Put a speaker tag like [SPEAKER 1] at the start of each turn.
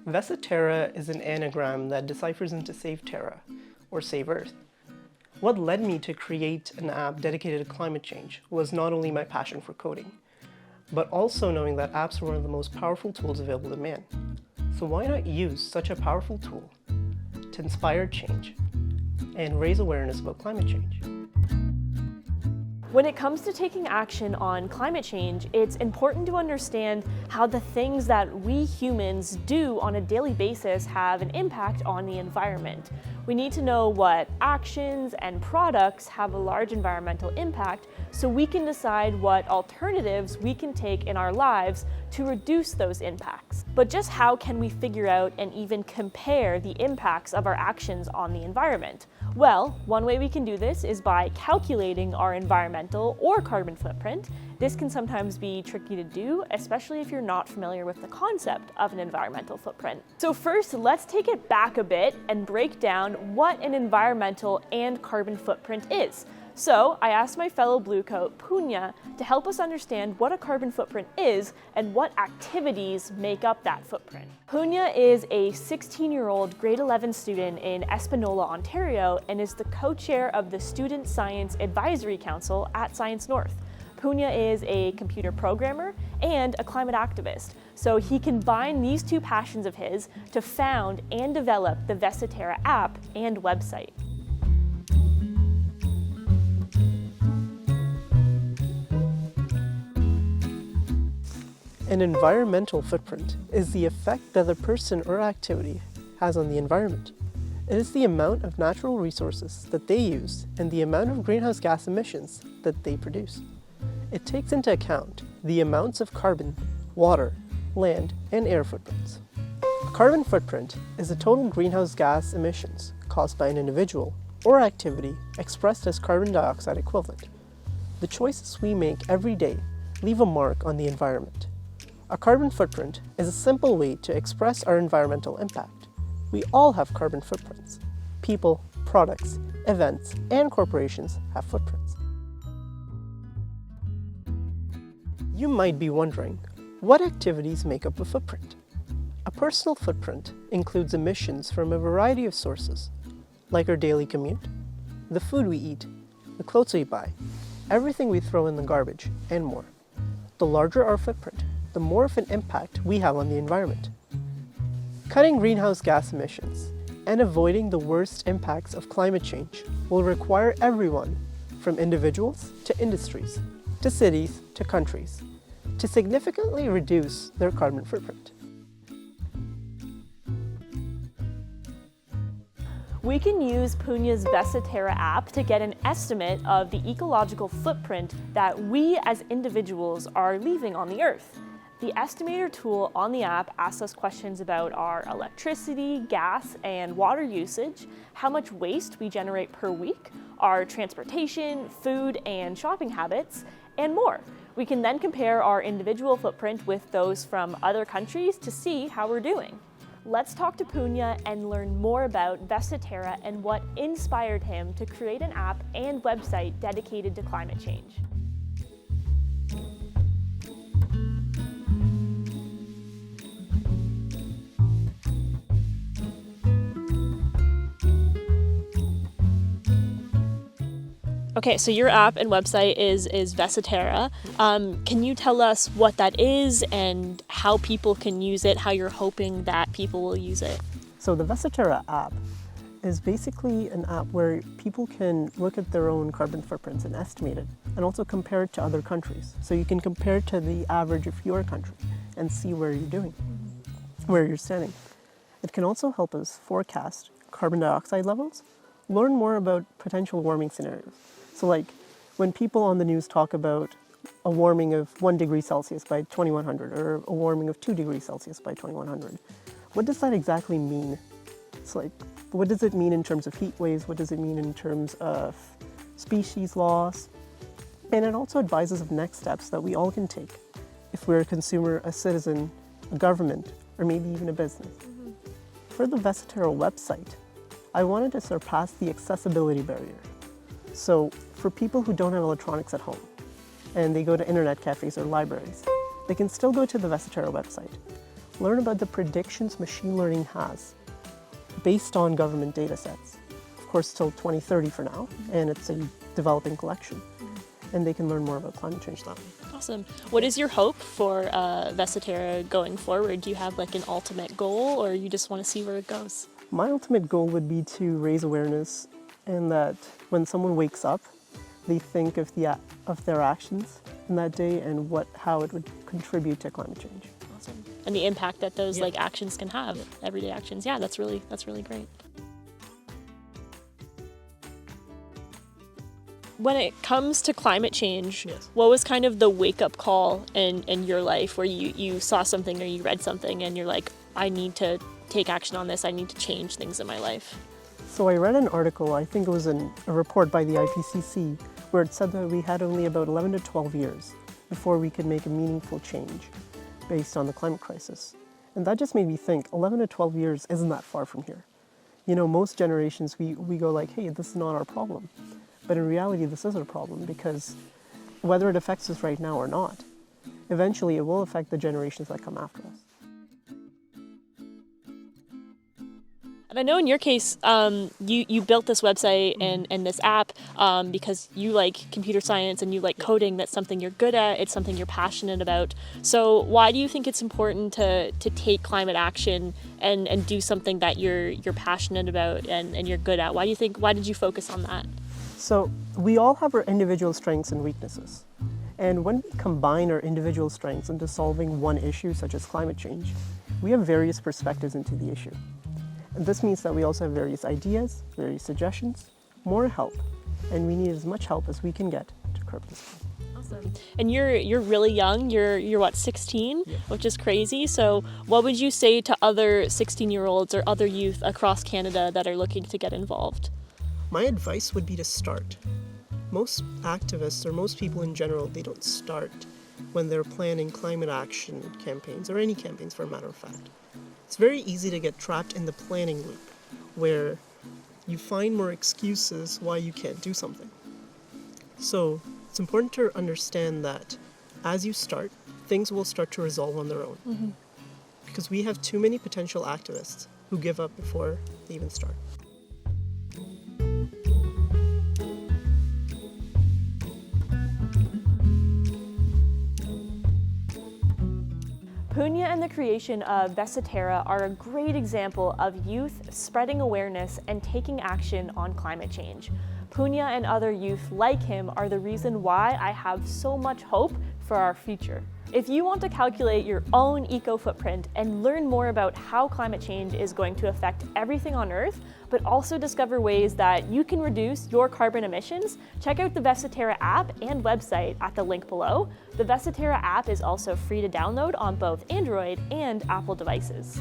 [SPEAKER 1] Vesotera is an anagram that deciphers into Save Terra, or Save Earth. What led me to create an app dedicated to climate change was not only my passion for coding, but also knowing that apps are one of the most powerful tools available to man. So why not use such a powerful tool to inspire change and raise awareness about climate change?
[SPEAKER 2] When it comes to taking action on climate change, it's important to understand how the things that we humans do on a daily basis have an impact on the environment. We need to know what actions and products have a large environmental impact so we can decide what alternatives we can take in our lives to reduce those impacts. But just how can we figure out and even compare the impacts of our actions on the environment? Well, one way we can do this is by calculating our environmental or carbon footprint. This can sometimes be tricky to do, especially if you're not familiar with the concept of an environmental footprint. So first, let's take it back a bit and break down what an environmental and carbon footprint is. So I asked my fellow bluecoat, Punya, to help us understand what a carbon footprint is and what activities make up that footprint. Punya is a 16-year-old grade 11 student in Espanola, Ontario, and is the co-chair of the Student Science Advisory Council at Science North. Punya is a computer programmer and a climate activist, so he combined these two passions of his to found and develop the Vesotera app and website.
[SPEAKER 1] An environmental footprint is the effect that a person or activity has on the environment. It is the amount of natural resources that they use and the amount of greenhouse gas emissions that they produce. It takes into account the amounts of carbon, water, land, and air footprints. A carbon footprint is the total greenhouse gas emissions caused by an individual or activity expressed as carbon dioxide equivalent. The choices we make every day leave a mark on the environment. A carbon footprint is a simple way to express our environmental impact. We all have carbon footprints. People, products, events, and corporations have footprints. You might be wondering, what activities make up a footprint? A personal footprint includes emissions from a variety of sources, like our daily commute, the food we eat, the clothes we buy, everything we throw in the garbage, and more. The larger our footprint, the more of an impact we have on the environment. Cutting greenhouse gas emissions and avoiding the worst impacts of climate change will require everyone, from individuals to industries, to cities to countries, to significantly reduce their carbon footprint.
[SPEAKER 2] We can use Punya's Vesotera app to get an estimate of the ecological footprint that we as individuals are leaving on the Earth. The estimator tool on the app asks us questions about our electricity, gas, and water usage, how much waste we generate per week, our transportation, food, and shopping habits, and more. We can then compare our individual footprint with those from other countries to see how we're doing. Let's talk to Punya and learn more about Vesotera and what inspired him to create an app and website dedicated to climate change. Okay, so your app and website is Vesotera. Can you tell us what that is and how people can use it, how you're hoping that people will use it?
[SPEAKER 1] So the Vesotera app is basically an app where people can look at their own carbon footprints and estimate it, and also compare it to other countries. So you can compare it to the average of your country and see where you're doing, where you're standing. It can also help us forecast carbon dioxide levels, learn more about potential warming scenarios. So like when people on the news talk about a warming of 1 degree Celsius by 2100 or a warming of 2 degrees Celsius by 2100, what does that exactly mean? It's like, what does it mean in terms of heat waves? What does it mean in terms of species loss? And it also advises of next steps that we all can take if we're a consumer, a citizen, a government, or maybe even a business. For the Vesotera website, I wanted to surpass the accessibility barrier. So for people who don't have electronics at home and they go to internet cafes or libraries, they can still go to the Vesotera website. learn about the predictions machine learning has based on government data sets. Of course, till 2030 for now, and it's a developing collection. And they can learn more about climate change that way.
[SPEAKER 2] Awesome. What is your hope for Vesotera going forward? Do you have like an ultimate goal, or you just want to see where it goes?
[SPEAKER 1] My ultimate goal would be to raise awareness, and that when someone wakes up, they think of their actions in that day and how it would contribute to climate change.
[SPEAKER 2] Awesome. And the impact that those like actions can have, everyday actions. Yeah, that's really great. When it comes to climate change, what was kind of the wake-up call in your life where you saw something or you read something and you're like, I need to take action on this, I need to change things in my life?
[SPEAKER 1] So I read an article, I think it was a report by the IPCC, where it said that we had only about 11 to 12 years before we could make a meaningful change based on the climate crisis. And that just made me think, 11 to 12 years isn't that far from here. You know, most generations, we go like, hey, this is not our problem. But in reality, this is our problem, because whether it affects us right now or not, eventually it will affect the generations that come after us.
[SPEAKER 2] And I know in your case, you built this website and this app because you like computer science and you like coding. That's something you're good at. It's something you're passionate about. So why do you think it's important to take climate action and do something that you're passionate about and you're good at? Why did you focus on that?
[SPEAKER 1] So we all have our individual strengths and weaknesses. And when we combine our individual strengths into solving one issue, such as climate change, we have various perspectives into the issue. And this means that we also have various ideas, various suggestions, more help, and we need as much help as we can get to curb this problem.
[SPEAKER 2] Awesome. And you're really young. You're what, 16, which is crazy. So what would you say to other 16-year-olds or other youth across Canada that are looking to get involved?
[SPEAKER 1] My advice would be to start. Most activists, or most people in general, they don't start when they're planning climate action campaigns, or any campaigns for a matter of fact. It's very easy to get trapped in the planning loop, where you find more excuses why you can't do something. So it's important to understand that as you start, things will start to resolve on their own. Because we have too many potential activists who give up before they even start.
[SPEAKER 2] Punya and the creation of Vesotera are a great example of youth spreading awareness and taking action on climate change. Punya and other youth like him are the reason why I have so much hope for our future. If you want to calculate your own eco-footprint and learn more about how climate change is going to affect everything on Earth, but also discover ways that you can reduce your carbon emissions, check out the Vesotera app and website at the link below. The Vesotera app is also free to download on both Android and Apple devices.